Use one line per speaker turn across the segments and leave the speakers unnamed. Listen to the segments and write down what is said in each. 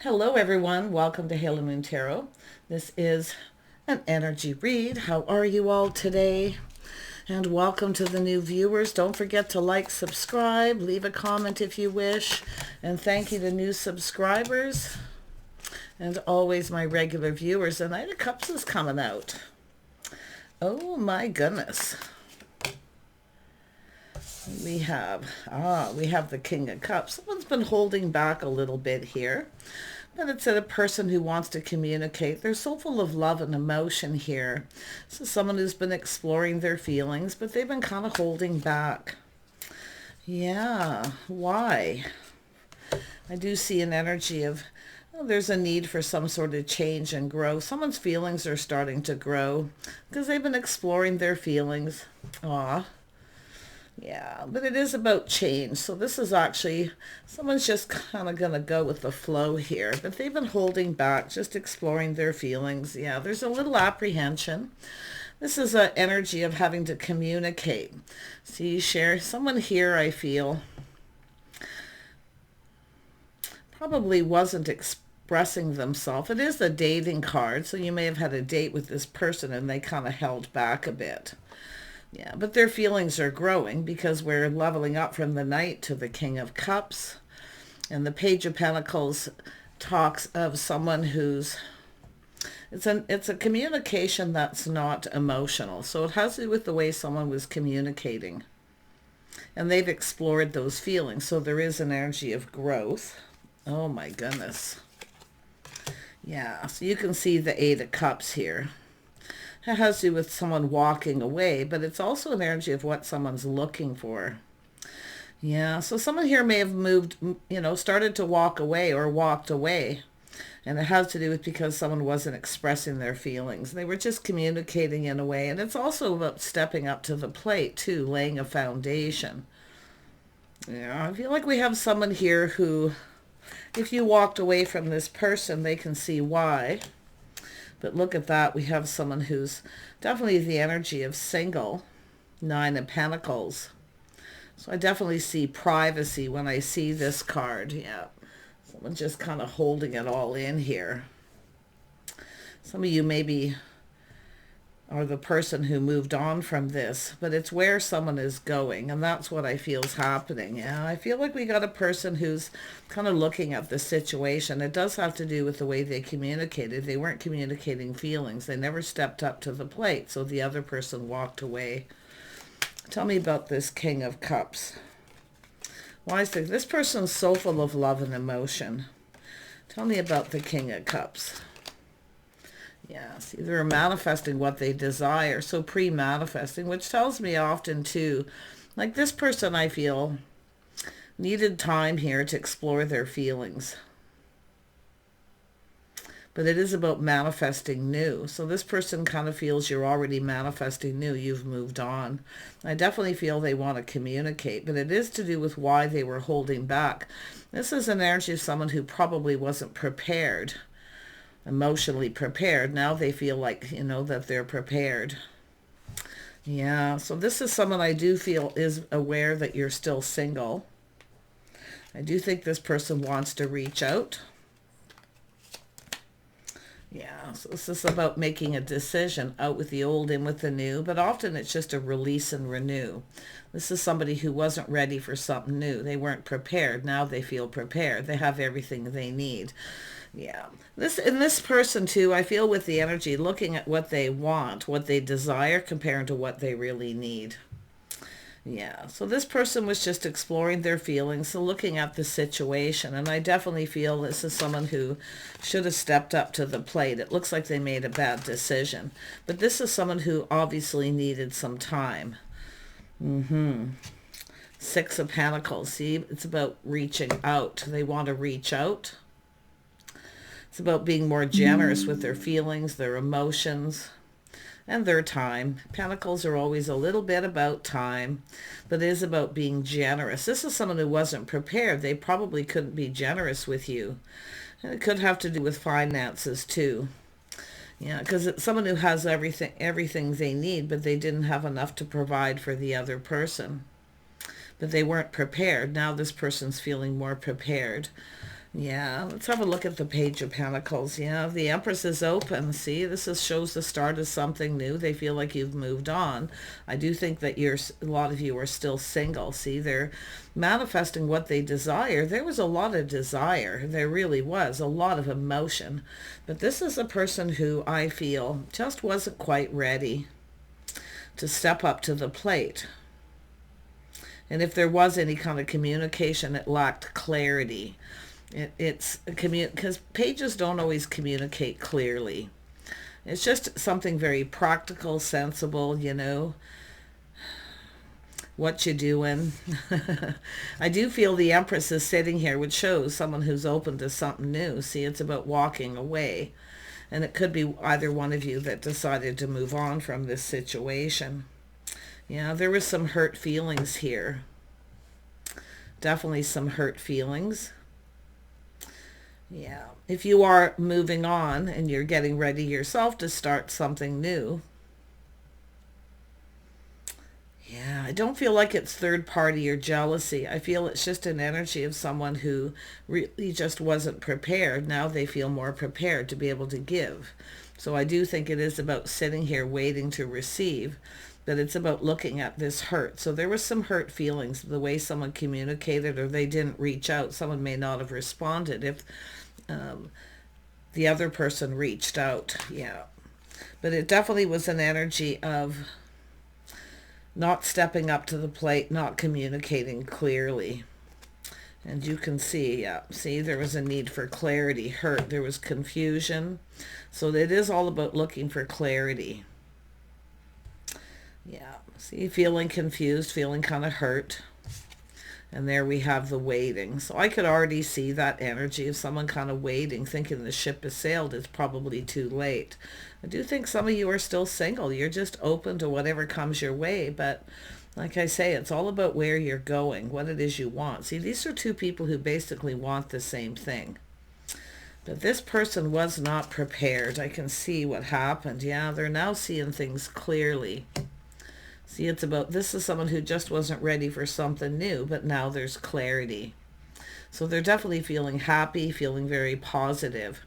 Hello everyone, welcome to Halo Moon Tarot. This is an energy read. How are you all today? And welcome to the new viewers. Don't forget to like, subscribe, leave a comment if you wish. And thank you to new subscribers. And always my regular viewers. The Knight of Cups is coming out. Oh my goodness. We have the King of Cups. Someone's been holding back a little bit here. But it's a person who wants to communicate. They're so full of love and emotion here. This is someone who's been exploring their feelings, but they've been kind of holding back. Yeah, why? I do see an energy of, there's a need for some sort of change and growth. Someone's feelings are starting to grow because they've been exploring their feelings. Aw. Yeah, but it is about change. So this is actually, someone's just kind of going to go with the flow here. But they've been holding back, just exploring their feelings. Yeah, there's a little apprehension. This is an energy of having to communicate. See, share someone here, I feel, probably wasn't expressing themselves. It is a dating card, so you may have had a date with this person and they kind of held back a bit. Yeah, but their feelings are growing because we're leveling up from the Knight to the King of Cups. And the Page of Pentacles talks of someone who's, it's a communication that's not emotional. So it has to do with the way someone was communicating. And they've explored those feelings. So there is an energy of growth. Oh my goodness. Yeah, so you can see the Eight of Cups here. It has to do with someone walking away, but it's also an energy of what someone's looking for. Yeah, so someone here may have moved, started to walk away or walked away. And it has to do with because someone wasn't expressing their feelings. They were just communicating in a way. And it's also about stepping up to the plate, too, laying a foundation. Yeah, I feel like we have someone here who, if you walked away from this person, they can see why. But look at that. We have someone who's definitely the energy of single. Nine of Pentacles. So I definitely see privacy when I see this card. Yeah. Someone just kind of holding it all in here. Some of you maybe are the person who moved on from this, but it's where someone is going, and that's what I feel is happening. Yeah, I feel like we got a person who's kind of looking at the situation. It does have to do with the way they communicated. They weren't communicating feelings. They never stepped up to the plate, so the other person walked away. Tell me about this King of Cups. Why is this person's so full of love and emotion? Tell me about the King of Cups. Yeah, see, they're manifesting what they desire, so pre-manifesting, which tells me often, too, like this person, I feel, needed time here to explore their feelings. But it is about manifesting new. So this person kind of feels you're already manifesting new. You've moved on. I definitely feel they want to communicate, but it is to do with why they were holding back. This is an energy of someone who probably wasn't prepared. Emotionally prepared. Now they feel like, that they're prepared. Yeah, so this is someone I do feel is aware that you're still single. I do think this person wants to reach out. Yeah, so this is about making a decision, out with the old, in with the new, but often it's just a release and renew. This is somebody who wasn't ready for something new. They weren't prepared. Now they feel prepared. They have everything they need. Yeah. This person, too, I feel with the energy, looking at what they want, what they desire, compared to what they really need. Yeah, so this person was just exploring their feelings, so looking at the situation, and I definitely feel this is someone who should have stepped up to the plate. It looks like they made a bad decision, but this is someone who obviously needed some time. Six of Pentacles. See, it's about reaching out. They want to reach out. It's about being more generous with their feelings, their emotions, and their time. Pentacles are always a little bit about time, but it is about being generous. This is someone who wasn't prepared. They probably couldn't be generous with you. And it could have to do with finances too. Yeah, because it's someone who has everything they need, but they didn't have enough to provide for the other person. But they weren't prepared. Now this person's feeling more prepared. Yeah, let's have a look at the Page of Pentacles. Yeah, the Empress is open. See, shows the start of something new. They feel like you've moved on. I do think that a lot of you are still single. See, they're manifesting what they desire. There was a lot of desire. There really was a lot of emotion. But this is a person who I feel just wasn't quite ready to step up to the plate. And if there was any kind of communication, it lacked clarity. It's because pages don't always communicate clearly. It's just something very practical, sensible, what you doing. I do feel the Empress is sitting here, which shows someone who's open to something new. See, it's about walking away. And it could be either one of you that decided to move on from this situation. Yeah, there was some hurt feelings here. Definitely some hurt feelings. Yeah, if you are moving on and you're getting ready yourself to start something new. Yeah, I don't feel like it's third party or jealousy. I feel it's just an energy of someone who really just wasn't prepared. Now they feel more prepared to be able to give. So I do think it is about sitting here waiting to receive, but it's about looking at this hurt. So there was some hurt feelings, the way someone communicated, or they didn't reach out. Someone may not have responded if the other person reached out. Yeah, but it definitely was an energy of not stepping up to the plate, not communicating clearly. And you can see, yeah, see, there was a need for clarity, hurt, there was confusion. So it is all about looking for clarity. Yeah, see, feeling confused, feeling kind of hurt. And there we have the waiting. So I could already see that energy of someone kind of waiting, thinking the ship has sailed. It's probably too late. I do think some of you are still single. You're just open to whatever comes your way. But like I say, it's all about where you're going, what it is you want. See, these are two people who basically want the same thing. But this person was not prepared. I can see what happened. Yeah, they're now seeing things clearly. See, it's about, this is someone who just wasn't ready for something new, but now there's clarity. So they're definitely feeling happy, feeling very positive.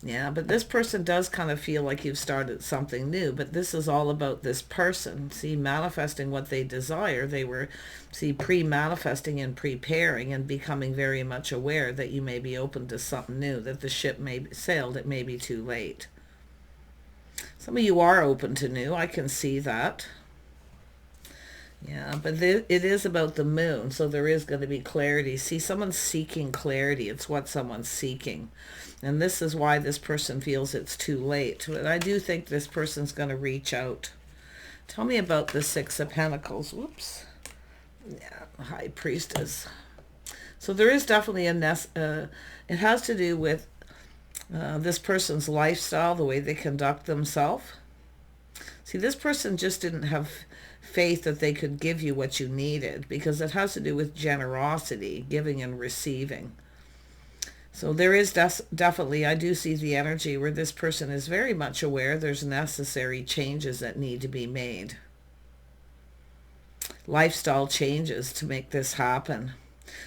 Yeah, but this person does kind of feel like you've started something new, but this is all about this person. See, manifesting what they desire. They were, see, pre-manifesting and preparing and becoming very much aware that you may be open to something new, that the ship may be sailed, it may be too late. Some of you are open to new, I can see that. Yeah, but it is about the moon, so there is going to be clarity. See, someone's seeking clarity. It's what someone's seeking. And this is why this person feels it's too late. But I do think this person's going to reach out. Tell me about the Six of Pentacles. Whoops. Yeah, High Priestess. So there is definitely it has to do with this person's lifestyle, the way they conduct themselves. See, this person just didn't have faith that they could give you what you needed, because it has to do with generosity, giving and receiving. So there is definitely, I do see the energy where this person is very much aware there's necessary changes that need to be made. Lifestyle changes to make this happen.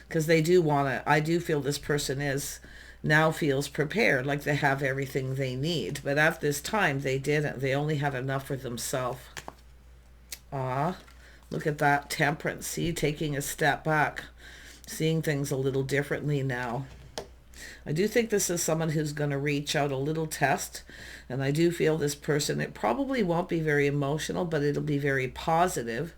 Because they do want to, I do feel this person now feels prepared, like they have everything they need. But at this time, they didn't. They only had enough for themselves. Look at that, Temperance. See, taking a step back, seeing things a little differently now. I do think this is someone who's going to reach out, a little test. And I do feel this person, it probably won't be very emotional, but it'll be very positive.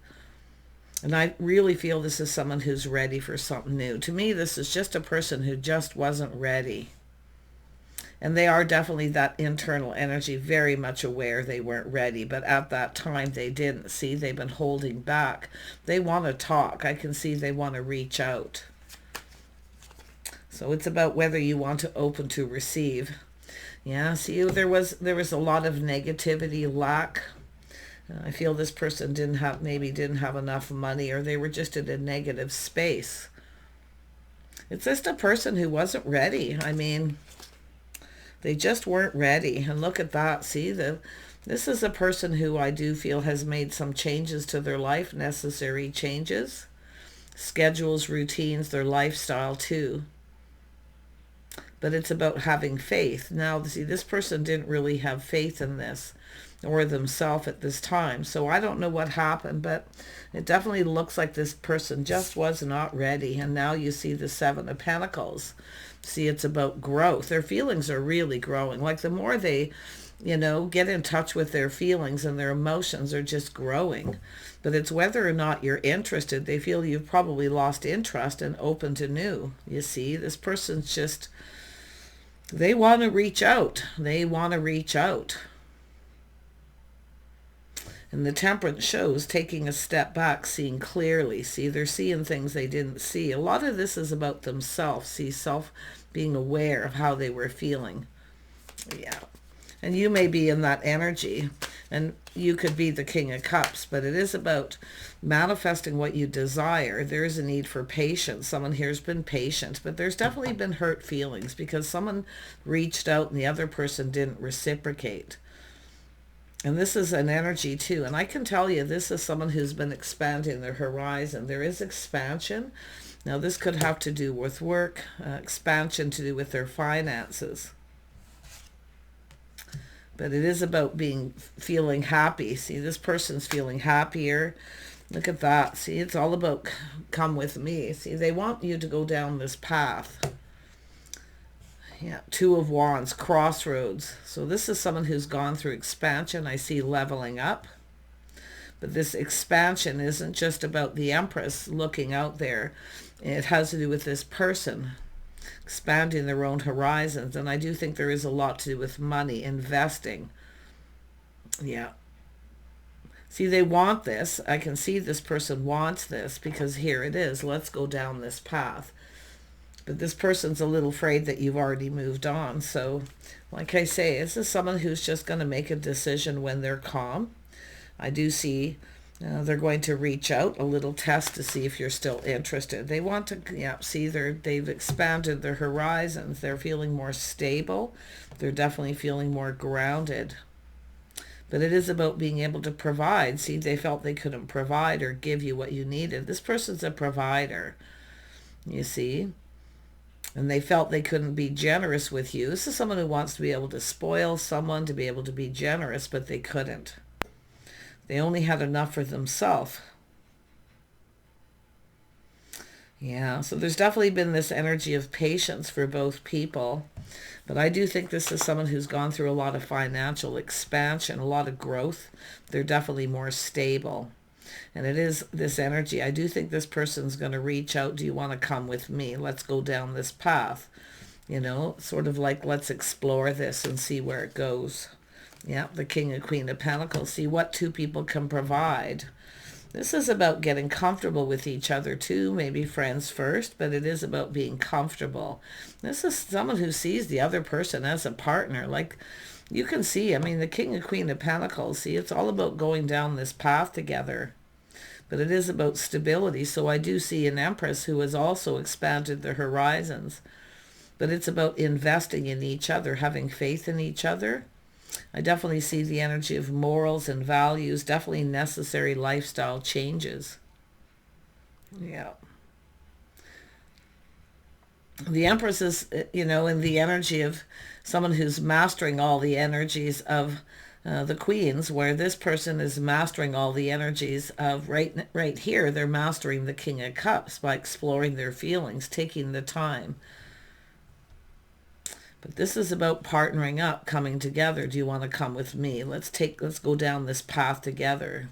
And I really feel this is someone who's ready for something new. To me, this is just a person who just wasn't ready. And they are definitely that internal energy, very much aware they weren't ready. But at that time, they didn't. See, they've been holding back. They want to talk. I can see they want to reach out. So it's about whether you want to open to receive. Yeah, see, there was a lot of negativity, lack. I feel this person maybe didn't have enough money, or they were just in a negative space. It's just a person who wasn't ready. I mean, they just weren't ready. And look at that. See, this is a person who I do feel has made some changes to their life, necessary changes, schedules, routines, their lifestyle too. but it's about having faith. Now, see, this person didn't really have faith in this or themselves at this time. So I don't know what happened, but it definitely looks like this person just was not ready. And now you see the Seven of Pentacles. See, it's about growth. Their feelings are really growing. Like the more they, get in touch with their feelings, and their emotions are just growing. But it's whether or not you're interested. They feel you've probably lost interest and open to new. You see, this person's just, they want to reach out. They want to reach out. And the Temperance shows taking a step back, seeing clearly. See, they're seeing things they didn't see. A lot of this is about themselves. See, being aware of how they were feeling. Yeah. And you may be in that energy, and you could be the King of Cups, but it is about manifesting what you desire. There is a need for patience. Someone here has been patient, but there's definitely been hurt feelings because someone reached out and the other person didn't reciprocate. And this is an energy too. And I can tell you, this is someone who's been expanding their horizon. There is expansion. Now, this could have to do with work, expansion to do with their finances. But it is about feeling happy. See, this person's feeling happier. Look at that. See, it's all about come with me. See, they want you to go down this path. Yeah, Two of Wands, crossroads. So this is someone who's gone through expansion. I see leveling up. But this expansion isn't just about the Empress looking out there. It has to do with this person expanding their own horizons. And I do think there is a lot to do with money, investing. Yeah. See, they want this. I can see this person wants this because here it is. Let's go down this path. But this person's a little afraid that you've already moved on. So, like I say, this is someone who's just going to make a decision when they're calm. I do see they're going to reach out, a little test to see if you're still interested. They want to, see, they've expanded their horizons. They're feeling more stable. They're definitely feeling more grounded. But it is about being able to provide. See, they felt they couldn't provide or give you what you needed. This person's a provider, you see. And they felt they couldn't be generous with you. This is someone who wants to be able to spoil someone, to be able to be generous, but they couldn't. They only had enough for themselves. Yeah, so there's definitely been this energy of patience for both people. But I do think this is someone who's gone through a lot of financial expansion, a lot of growth. They're definitely more stable. And it is this energy. I do think this person's going to reach out. Do you want to come with me? Let's go down this path. Sort of like let's explore this and see where it goes. Yeah, the King and Queen of Pentacles. See what two people can provide. This is about getting comfortable with each other too, maybe friends first, but it is about being comfortable. This is someone who sees the other person as a partner. Like you can see, the King and Queen of Pentacles, see, it's all about going down this path together. But it is about stability. So I do see an Empress who has also expanded their horizons. But it's about investing in each other, having faith in each other. I definitely see the energy of morals and values, definitely necessary lifestyle changes. Yeah. The Empress is, in the energy of someone who's mastering all the energies of the Queens, where this person is mastering all the energies of right here. They're mastering the King of Cups by exploring their feelings, taking the time. But this is about partnering up, coming together. Do you want to come with me? Let's go down this path together.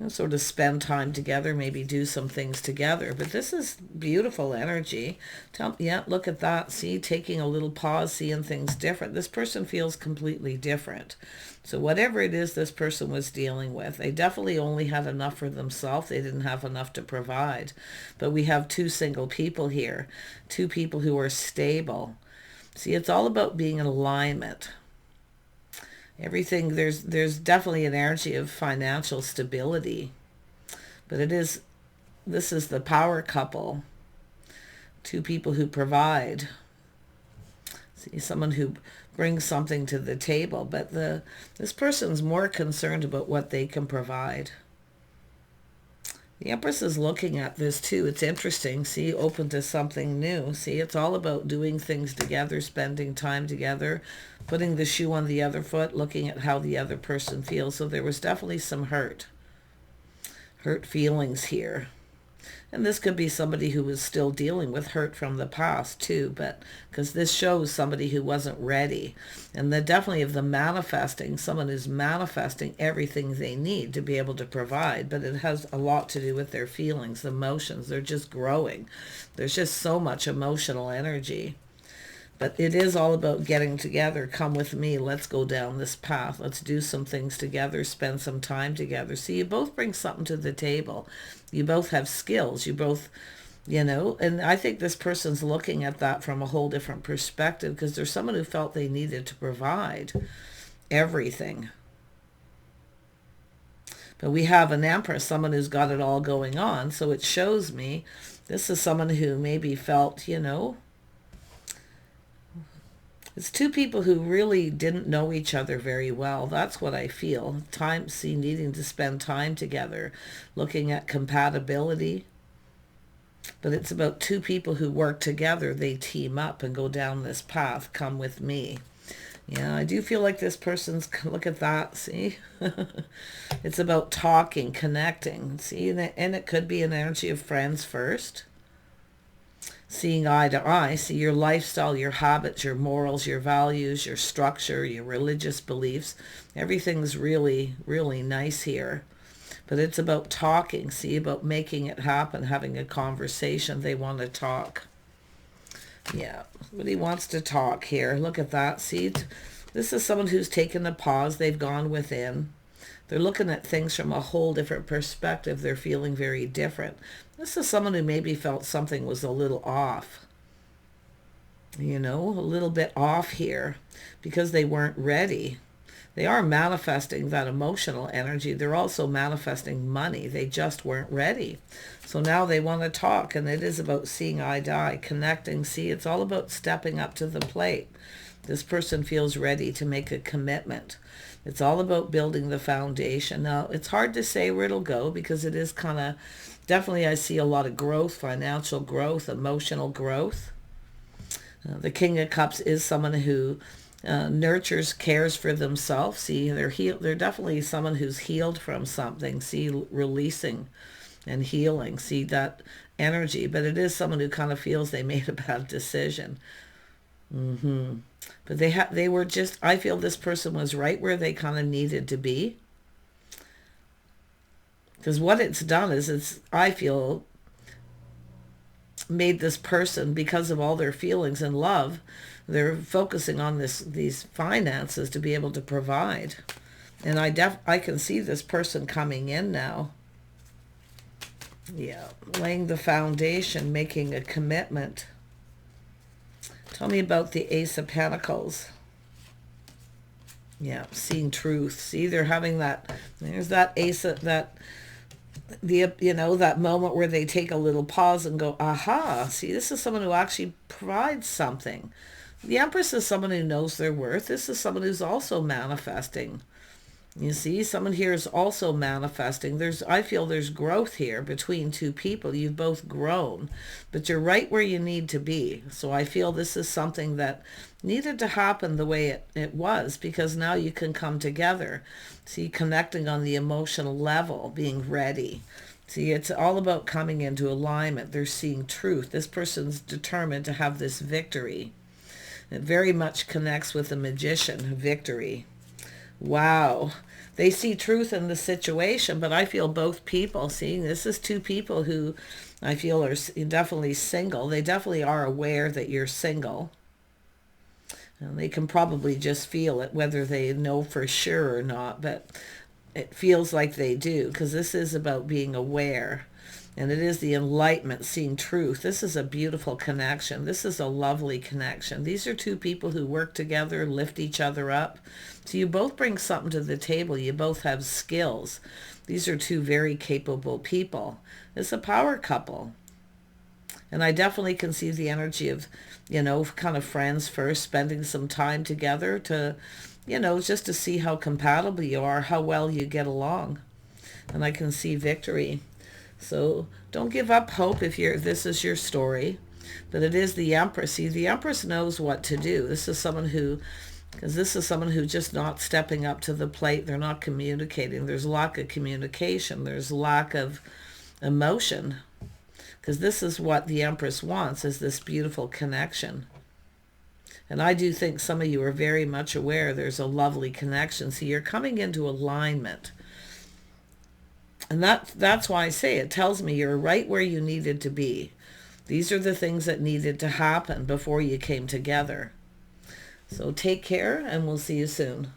Sort of spend time together, maybe do some things together. But this is beautiful energy. Look at that. See, taking a little pause, seeing things different. This person feels completely different. So whatever it is this person was dealing with, they definitely only had enough for themselves. They didn't have enough to provide. But we have two single people here, two people who are stable. See, it's all about being in alignment. Everything, there's definitely an energy of financial stability. But this is the power couple. Two people who provide. See, someone who brings something to the table. But this person's more concerned about what they can provide. The Empress is looking at this too. It's interesting. See, open to something new. See, it's all about doing things together, spending time together, putting the shoe on the other foot, looking at how the other person feels. So there was definitely some hurt feelings here. And this could be somebody who was still dealing with hurt from the past too, but because this shows somebody who wasn't ready. And then definitely of the manifesting, someone who's manifesting everything they need to be able to provide, but it has a lot to do with their feelings, emotions. They're just growing. There's just so much emotional energy. But it is all about getting together. Come with me. Let's go down this path. Let's do some things together. Spend some time together. See, you both bring something to the table. You both have skills. You both, and I think this person's looking at that from a whole different perspective because there's someone who felt they needed to provide everything. But we have an Empress, someone who's got it all going on. So it shows me this is someone who maybe felt, it's two people who really didn't know each other very well. That's what I feel. Needing to spend time together, looking at compatibility. But it's about two people who work together. They team up and go down this path. Come with me. Yeah, I do feel like this person's, look at that, see? It's about talking, connecting, see? And it could be an energy of friends first. Seeing eye to eye, see your lifestyle, your habits, your morals, your values, your structure, your religious beliefs. Everything's really, really nice here. But it's about talking, see, about making it happen, having a conversation. They want to talk. Yeah, somebody wants to talk here. Look at that, see? This is someone who's taken a pause. They've gone within. They're looking at things from a whole different perspective. They're feeling very different. This is someone who maybe felt something was a little off. A little bit off here because they weren't ready. They are manifesting that emotional energy. They're also manifesting money. They just weren't ready. So now they want to talk, and it is about seeing eye to eye, connecting. See, it's all about stepping up to the plate. This person feels ready to make a commitment. It's all about building the foundation. Now, it's hard to say where it'll go because it is kind of, definitely I see a lot of growth, financial growth, emotional growth. The King of Cups is someone who nurtures, cares for themselves. See, they're definitely someone who's healed from something. See, releasing and healing. See that energy. But it is someone who kind of feels they made a bad decision. But they were just, I feel this person was right where they kind of needed to be. Because what it's done is I feel, made this person, because of all their feelings and love, they're focusing on these finances to be able to provide. And I can see this person coming in now. Yeah, laying the foundation, making a commitment. Tell me about the Ace of Pentacles. Yeah, seeing truth. See, they're having that, there's that ace, that moment where they take a little pause and go, aha. See, this is someone who actually provides something. The Empress is someone who knows their worth. This is someone who's also manifesting. You see, someone here is also manifesting. I feel there's growth here between two people. You've both grown, but you're right where you need to be. So I feel this is something that needed to happen the way it was, because now you can come together. See, connecting on the emotional level, being ready. See, it's all about coming into alignment. They're seeing truth. This person's determined to have this victory. It very much connects with the Magician, victory. Wow. They see truth in the situation, but I feel both people, see, this is two people who I feel are definitely single. They definitely are aware that you're single. And they can probably just feel it, whether they know for sure or not, but it feels like they do, because this is about being aware. And it is the enlightenment, seeing truth. This is a beautiful connection. This is a lovely connection. These are two people who work together, lift each other up. So you both bring something to the table. You both have skills. These are two very capable people. It's a power couple. And I definitely can see the energy of, kind of friends first, spending some time together to, just to see how compatible you are, how well you get along. And I can see victory. So don't give up hope if this is your story. But it is the Empress. See, the Empress knows what to do. This is someone who, because this is someone who's just not stepping up to the plate. They're not communicating. There's lack of communication. There's lack of emotion. Because this is what the Empress wants, is this beautiful connection. And I do think some of you are very much aware there's a lovely connection. So you're coming into alignment. And that's why I say it tells me you're right where you needed to be. These are the things that needed to happen before you came together. So take care, and we'll see you soon.